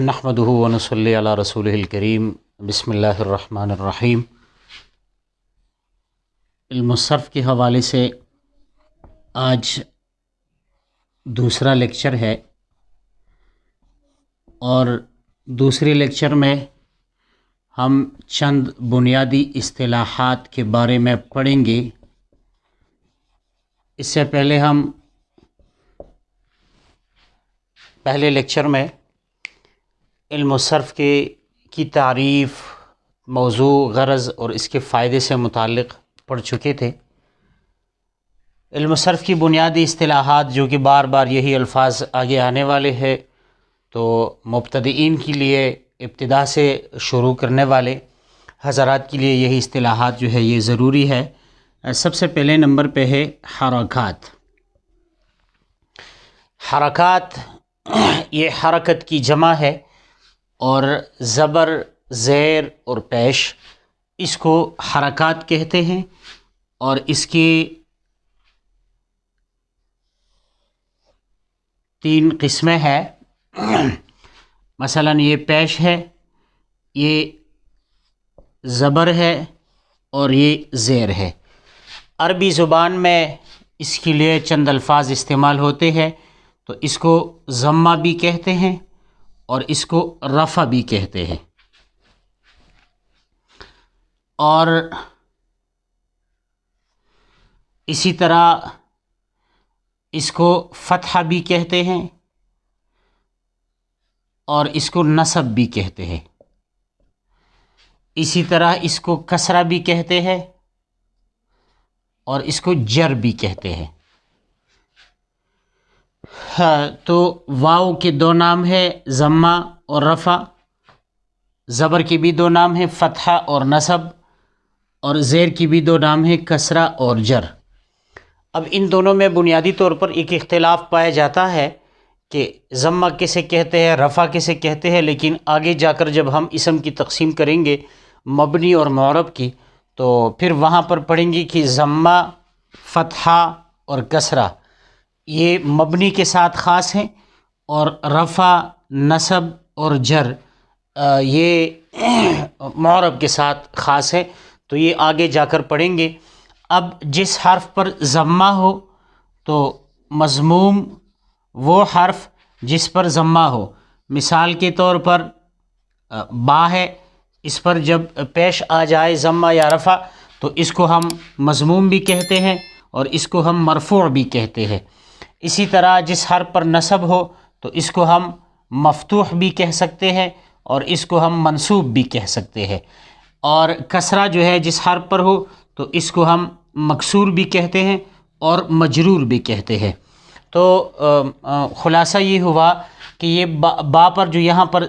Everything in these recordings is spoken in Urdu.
نحمدہ ونصلی علی رسولہ الکریم بسم اللہ الرحمن الرحیم۔ علم الصرف کے حوالے سے آج دوسرا لیکچر ہے، اور دوسرے لیکچر میں ہم چند بنیادی اصطلاحات کے بارے میں پڑھیں گے۔ اس سے پہلے ہم پہلے لیکچر میں علم الصرف کی تعریف، موضوع، غرض اور اس کے فائدے سے متعلق پڑھ چکے تھے۔ علم الصرف کی بنیادی اصطلاحات، جو کہ بار بار یہی الفاظ آگے آنے والے ہیں، تو مبتدئین کے لیے، ابتدا سے شروع کرنے والے حضرات کے لیے یہی اصطلاحات جو ہے یہ ضروری ہے۔ سب سے پہلے نمبر پہ ہے حرکات۔ حرکات یہ حرکت کی جمع ہے، اور زبر، زیر اور پیش اس کو حرکات کہتے ہیں، اور اس کی تین قسمیں ہیں۔ مثلا یہ پیش ہے، یہ زبر ہے، اور یہ زیر ہے۔ عربی زبان میں اس کے لیے چند الفاظ استعمال ہوتے ہیں، تو اس کو ضمہ بھی کہتے ہیں اور اس کو رفع بھی کہتے ہیں، اور اسی طرح اس کو فتحہ بھی کہتے ہیں اور اس کو نصب بھی کہتے ہیں۔ اسی طرح اس کو کسرہ بھی کہتے ہیں اور اس کو جر بھی کہتے ہیں۔ تو واو کے دو نام ہے، ضمہ اور رفع۔ زبر کے بھی دو نام ہیں، فتحہ اور نصب، اور زیر کی بھی دو نام ہیں، کسرہ اور جر۔ اب ان دونوں میں بنیادی طور پر ایک اختلاف پایا جاتا ہے کہ ضمہ کسے کہتے ہیں، رفع کسے کہتے ہیں، لیکن آگے جا کر جب ہم اسم کی تقسیم کریں گے مبنی اور معرب کی، تو پھر وہاں پر پڑھیں گے کہ ضمہ، فتحہ اور کسرہ یہ مبنی کے ساتھ خاص ہیں، اور رفع، نصب اور جر یہ معرب کے ساتھ خاص ہے۔ تو یہ آگے جا کر پڑھیں گے۔ اب جس حرف پر ضمہ ہو تو مضموم وہ حرف جس پر ضمہ ہو، مثال کے طور پر با ہے، اس پر جب پیش آ جائے ضمہ یا رفع تو اس کو ہم مضموم بھی کہتے ہیں اور اس کو ہم مرفوع بھی کہتے ہیں۔ اسی طرح جس حرف پر نصب ہو تو اس کو ہم مفتوح بھی کہہ سکتے ہیں اور اس کو ہم منصوب بھی کہہ سکتے ہیں، اور کسرہ جو ہے جس حرف پر ہو تو اس کو ہم مکسور بھی کہتے ہیں اور مجرور بھی کہتے ہیں۔ تو خلاصہ یہ ہوا کہ یہ با پر جو یہاں پر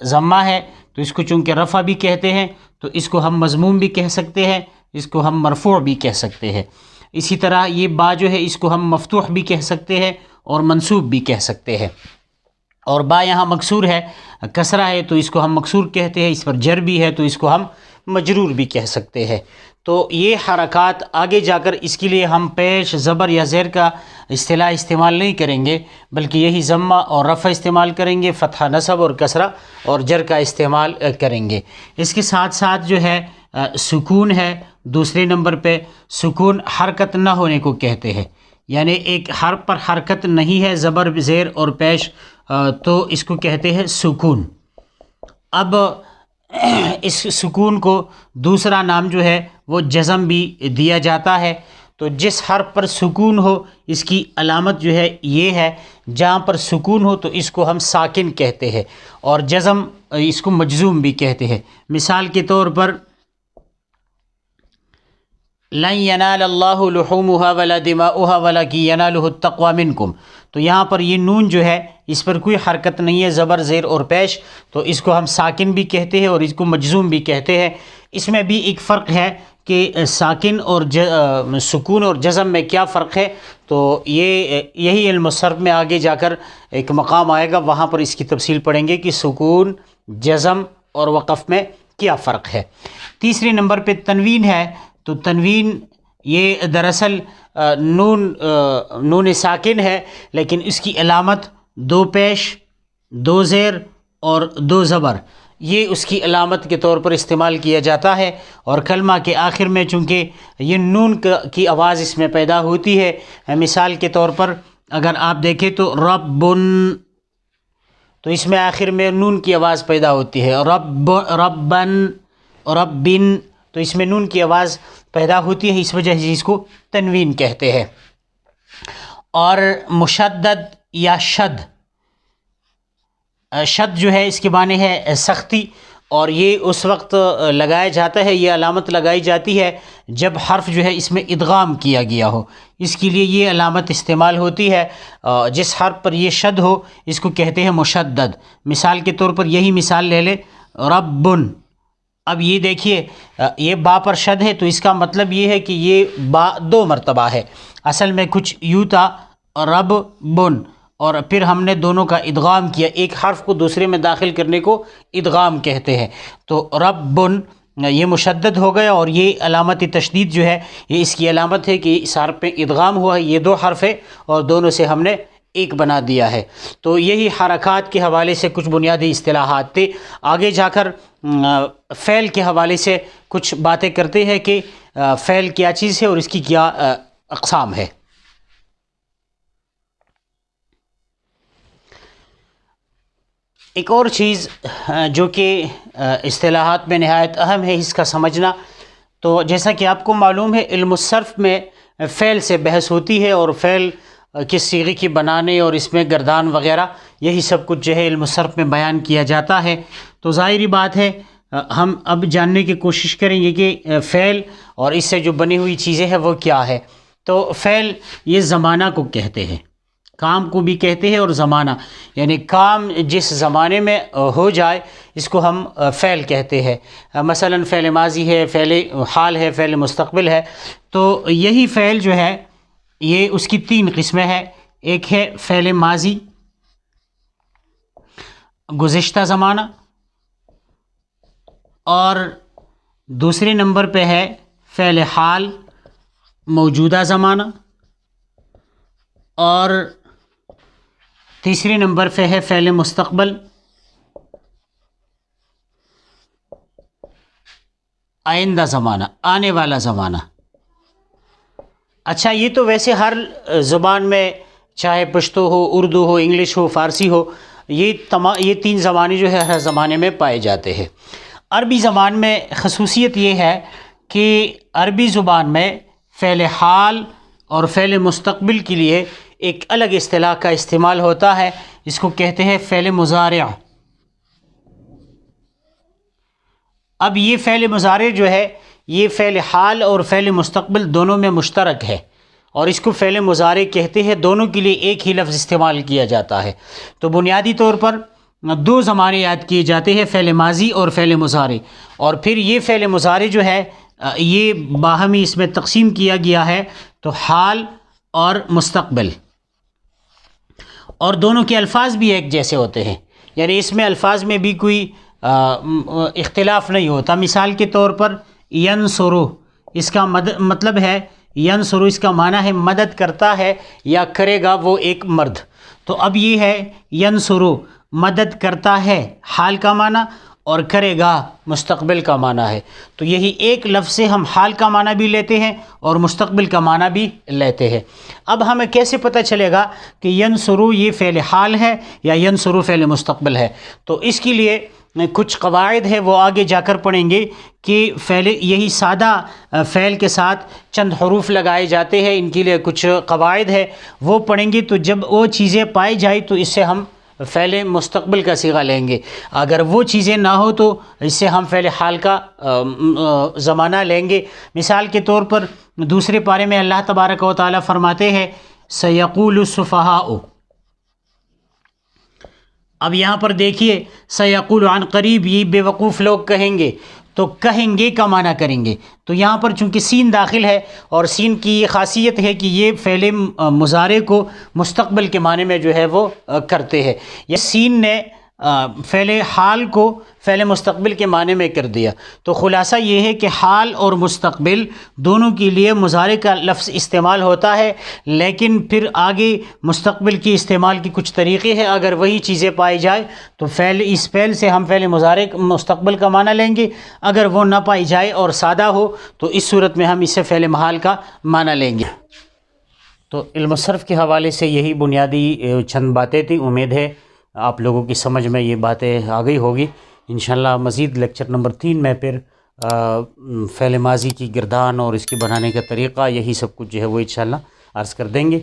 ضمہ ہے تو اس کو چونکہ رفع بھی کہتے ہیں تو اس کو ہم مضموم بھی کہہ سکتے ہیں، اس کو ہم مرفوع بھی کہہ سکتے ہیں۔ اسی طرح یہ با جو ہے اس کو ہم مفتوح بھی کہہ سکتے ہیں اور منصوب بھی کہہ سکتے ہیں، اور با یہاں مکسور ہے، کسرہ ہے تو اس کو ہم مکسور کہتے ہیں، اس پر جر بھی ہے تو اس کو ہم مجرور بھی کہہ سکتے ہیں۔ تو یہ حرکات آگے جا کر اس کے لیے ہم پیش، زبر یا زیر کا اصطلاح استعمال نہیں کریں گے، بلکہ یہی ضمہ اور رفع استعمال کریں گے، فتحہ، نصب اور کسرہ اور جر کا استعمال کریں گے۔ اس کے ساتھ ساتھ جو ہے سکون ہے دوسرے نمبر پہ۔ سکون حرکت نہ ہونے کو کہتے ہیں، یعنی ایک حرف پر حرکت نہیں ہے، زبر، زیر اور پیش، تو اس کو کہتے ہیں سکون۔ اب اس سکون کو دوسرا نام جو ہے وہ جزم بھی دیا جاتا ہے۔ تو جس حرف پر سکون ہو اس کی علامت جو ہے یہ ہے، جہاں پر سکون ہو تو اس کو ہم ساکن کہتے ہیں، اور جزم اس کو مجزوم بھی کہتے ہیں۔ مثال کے طور پر لن ینال اللہ لحومها ولا دماؤها ولکن ینالہ التقوی منکم، تو یہاں پر یہ نون جو ہے اس پر کوئی حرکت نہیں ہے، زبر، زیر اور پیش، تو اس کو ہم ساکن بھی کہتے ہیں اور اس کو مجزوم بھی کہتے ہیں۔ اس میں بھی ایک فرق ہے کہ ساکن اور سکون اور جزم میں کیا فرق ہے، تو یہی علم الصرف میں آگے جا کر ایک مقام آئے گا، وہاں پر اس کی تفصیل پڑھیں گے کہ سکون، جزم اور وقف میں کیا فرق ہے۔ تیسرے نمبر پہ تنوین ہے۔ تو تنوین یہ دراصل نون ساکن ہے، لیکن اس کی علامت دو پیش، دو زیر اور 2 زبر، یہ اس کی علامت کے طور پر استعمال کیا جاتا ہے۔ اور کلمہ کے آخر میں چونکہ یہ نون کی آواز اس میں پیدا ہوتی ہے، مثال کے طور پر اگر آپ دیکھیں تو ربن، تو اس میں آخر میں نون کی آواز پیدا ہوتی ہے، ربن، ربن، تو اس میں نون کی آواز پیدا ہوتی ہے، اس وجہ سے اس کو تنوین کہتے ہیں۔ اور مشدد یا شد، شد جو ہے اس کے معنی ہے سختی، اور یہ اس وقت لگایا جاتا ہے، یہ علامت لگائی جاتی ہے جب حرف جو ہے اس میں ادغام کیا گیا ہو، اس کے لیے یہ علامت استعمال ہوتی ہے۔ جس حرف پر یہ شد ہو اس کو کہتے ہیں مشدد۔ مثال کے طور پر یہی مثال لے لے، ربن، اب یہ دیکھیے یہ با پر شد ہے، تو اس کا مطلب یہ ہے کہ یہ با 2 مرتبہ ہے، اصل میں کچھ یوں تھا رب بن، اور پھر ہم نے دونوں کا ادغام کیا، ایک حرف کو دوسرے میں داخل کرنے کو ادغام کہتے ہیں۔ تو رب بن یہ مشدد ہو گیا، اور یہ علامت تشدید جو ہے یہ اس کی علامت ہے کہ اس حرف پہ ادغام ہوا ہے، یہ 2 حرف ہے اور دونوں سے ہم نے ایک بنا دیا ہے۔ تو یہی حرکات کے حوالے سے کچھ بنیادی اصطلاحات تھے۔ آگے جا کر فعل کے حوالے سے کچھ باتیں کرتے ہیں کہ فعل کیا چیز ہے اور اس کی کیا اقسام ہے۔ ایک اور چیز جو کہ اصطلاحات میں نہایت اہم ہے اس کا سمجھنا، تو جیسا کہ آپ کو معلوم ہے علم الصرف میں فعل سے بحث ہوتی ہے، اور فعل کس صیغے کی بنانے اور اس میں گردان وغیرہ یہی سب کچھ جو ہے علم الصرف میں بیان کیا جاتا ہے۔ تو ظاہری بات ہے ہم اب جاننے کی کوشش کریں گے کہ فعل اور اس سے جو بنی ہوئی چیزیں ہیں وہ کیا ہے۔ تو فعل یہ زمانہ کو کہتے ہیں، کام کو بھی کہتے ہیں، اور زمانہ یعنی کام جس زمانے میں ہو جائے اس کو ہم فعل کہتے ہیں۔ مثلا فعل ماضی ہے، فعل حال ہے، فعل مستقبل ہے۔ تو یہی فعل جو ہے یہ اس کی 3 قسمیں ہیں۔ ایک ہے فعل ماضی، گزشتہ زمانہ، اور دوسرے نمبر پہ ہے فعل حال، موجودہ زمانہ، اور تیسرے نمبر پہ ہے فعل مستقبل، آئندہ زمانہ، آنے والا زمانہ۔ اچھا، یہ تو ویسے ہر زبان میں، چاہے پشتو ہو، اردو ہو، انگلش ہو، فارسی ہو، یہ 3 زبانیں جو ہے ہر زمانے میں پائے جاتے ہیں۔ عربی زبان میں خصوصیت یہ ہے کہ عربی زبان میں فعل حال اور فعل مستقبل کے لیے ایک الگ اصطلاح کا استعمال ہوتا ہے، اس کو کہتے ہیں فعل مضارع۔ اب یہ فعل مضارع جو ہے یہ فعل حال اور فعل مستقبل دونوں میں مشترک ہے، اور اس کو فعل مضارع کہتے ہیں، دونوں کے لیے ایک ہی لفظ استعمال کیا جاتا ہے۔ تو بنیادی طور پر 2 زمانے یاد کیے جاتے ہیں، فعل ماضی اور فعل مضارع، اور پھر یہ فعل مضارع جو ہے یہ باہمی اس میں تقسیم کیا گیا ہے، تو حال اور مستقبل، اور دونوں کے الفاظ بھی ایک جیسے ہوتے ہیں، یعنی اس میں الفاظ میں بھی کوئی اختلاف نہیں ہوتا۔ مثال کے طور پر ینصرو، اس کا مطلب ہے ینصرو، اس کا معنی ہے مدد کرتا ہے یا کرے گا وہ ایک مرد۔ تو اب یہ ہے ینصرو مدد کرتا ہے، حال کا معنی، اور کرے گا مستقبل کا معنی ہے۔ تو یہی ایک لفظ سے ہم حال کا معنی بھی لیتے ہیں اور مستقبل کا معنی بھی لیتے ہیں۔ اب ہمیں کیسے پتہ چلے گا کہ ینصرو یہ فعل حال ہے یا ینصرو فعل مستقبل ہے؟ تو اس کے لیے کچھ قواعد ہے، وہ آگے جا کر پڑھیں گے کہ فعل یہی سادہ فعل کے ساتھ چند حروف لگائے جاتے ہیں، ان کے لیے کچھ قواعد ہے، وہ پڑھیں گے۔ تو جب وہ چیزیں پائی جائیں تو اس سے ہم فعل مستقبل کا صیغہ لیں گے، اگر وہ چیزیں نہ ہو تو اس سے ہم فعل حال کا زمانہ لیں گے۔ مثال کے طور پر دوسرے پارے میں اللہ تبارک و تعالیٰ فرماتے ہیں سیقول السفہاء، اب یہاں پر دیکھیے سیقول عن قریب، یہ بے وقوف لوگ کہیں گے، تو کہیں گے کا معنی کریں گے۔ تو یہاں پر چونکہ سین داخل ہے، اور سین کی یہ خاصیت ہے کہ یہ فعل مضارع کو مستقبل کے معنی میں جو ہے وہ کرتے ہیں۔ یہ سین نے فعل حال کو فعل مستقبل کے معنی میں کر دیا۔ تو خلاصہ یہ ہے کہ حال اور مستقبل دونوں کے لیے مضارع کا لفظ استعمال ہوتا ہے، لیکن پھر آگے مستقبل کی استعمال کی کچھ طریقے ہیں۔ اگر وہی چیزیں پائی جائے تو اس فعل سے ہم فعل مضارع مستقبل کا معنی لیں گے، اگر وہ نہ پائی جائے اور سادہ ہو تو اس صورت میں ہم اسے فعل محال کا معنی لیں گے۔ تو علم الصرف کے حوالے سے یہی بنیادی چند باتیں تھیں۔ امید ہے آپ لوگوں کی سمجھ میں یہ باتیں آ گئی ہوگی۔ انشاءاللہ مزید لیکچر نمبر 3 میں پھر فعل ماضی کی گردان اور اس کے بنانے کا طریقہ، یہی سب کچھ جو ہے وہ انشاءاللہ عرض کر دیں گے۔